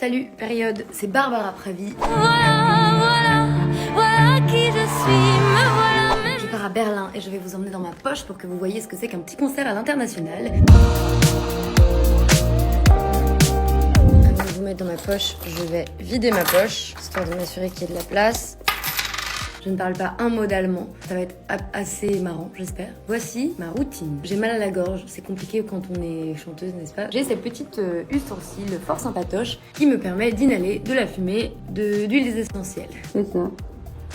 Salut, période, c'est Barbara Pravi. Voilà qui je suis, me voilà. Je pars à Berlin et je vais vous emmener dans ma poche pour que vous voyez ce que c'est qu'un petit concert à l'international. Avant de vous mettre dans ma poche, je vais vider ma poche, histoire de m'assurer qu'il y ait de la place. Je ne parle pas un mot d'allemand, ça va être assez marrant, j'espère. Voici ma routine. J'ai mal à la gorge, c'est compliqué quand on est chanteuse, n'est-ce pas? J'ai cette petite ustensile fort sympatoche qui me permet d'inhaler de la fumée d'huiles essentielles. C'est ça.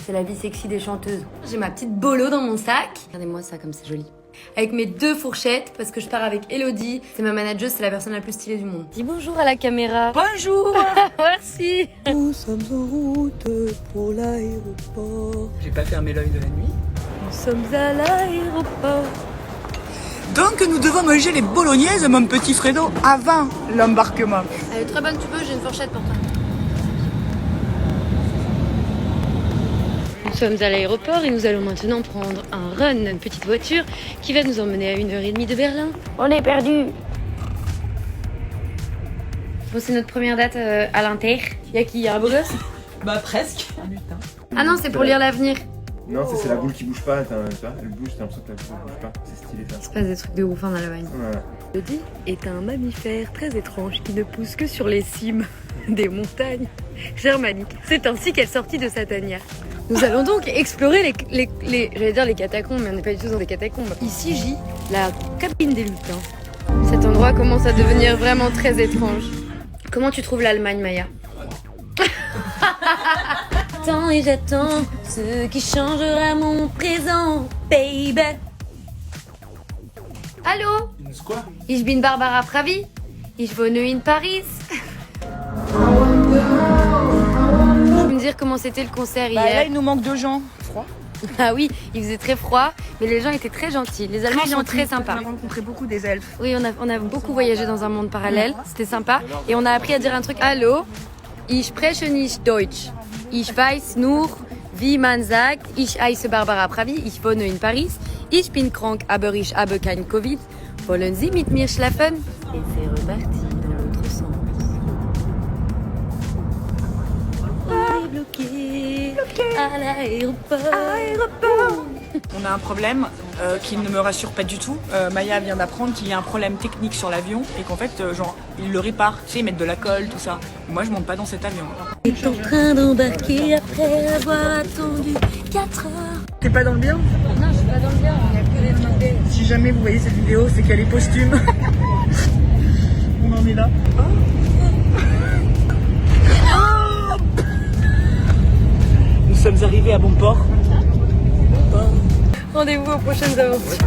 C'est la vie sexy des chanteuses. J'ai ma petite bolo dans mon sac. Regardez-moi ça comme c'est joli. Avec mes 2 fourchettes, parce que je pars avec Elodie. C'est ma manageuse, c'est la personne la plus stylée du monde. Dis bonjour à la caméra. Bonjour. Merci. Nous sommes en route pour l'aéroport. J'ai pas fermé l'œil de la nuit. Nous sommes à l'aéroport. Donc nous devons manger les bolognaises, mon petit Fredo, avant l'embarquement. Elle est très bonne, tu peux, j'ai une fourchette pour toi. Nous sommes à l'aéroport et nous allons maintenant prendre un run, une petite voiture qui va nous emmener à 1h30 de Berlin. On est perdu. Bon, c'est notre première date à l'Inter. Y'a qui? Y'a un beau gosse? Bah presque. Ah non, c'est pour lire l'avenir. Non, ça c'est la boule qui bouge pas, tu vois, elle bouge, t'as l'impression que la boule bouge pas, c'est stylé ça. Il se passe des trucs de ouf dans l'Allemagne. Ouais. Elodie est un mammifère très étrange qui ne pousse que sur les cimes des montagnes germaniques. C'est ainsi qu'elle sortit de sa tanière. Nous allons donc explorer j'allais dire les catacombes, mais on n'est pas du tout dans des catacombes. Ici gît la cabine des lutins. Cet endroit commence à devenir vraiment très étrange. Comment tu trouves l'Allemagne, Maya? Attends et j'attends ce qui changera mon présent, baby. Allô? Quoi? Ich bin Barbara Pravi. Ich wohne in Paris. Je peux me dire comment c'était le concert Bah là hier? il nous manque 2 gens. Froid. Ah oui, il faisait très froid, mais les gens étaient très gentils. Les Allemands sont très sympas. On a rencontré beaucoup des elfes. Oui, on a beaucoup voyagé dans un monde parallèle. C'était sympa. Et on a appris à dire un truc. Allô? Ich spreche nicht Deutsch. Ich weiß nur, wie man sagt. Ich heiße Barbara Pravi. Ich wohne in Paris. Ich bin krank, aber ich habe kein Covid. Wollen Sie mit mir schlafen? Et c'est reparti dans l'autre sens. On est bloqué à l'aéroport. On a un problème qui ne me rassure pas du tout. Maya vient d'apprendre qu'il y a un problème technique sur l'avion et qu'en fait, genre, ils le réparent. Tu sais, ils mettent de la colle, tout ça. Moi, je monte pas dans cet avion. On est en train d'embarquer après avoir attendu 4 heures. T'es pas dans le bien? Non, je suis pas dans le bien, il n'y a que des demandés. Si jamais vous voyez cette vidéo, c'est qu'elle est posthume. On en est là. Nous sommes arrivés à bon port. Rendez-vous aux prochaines aventures.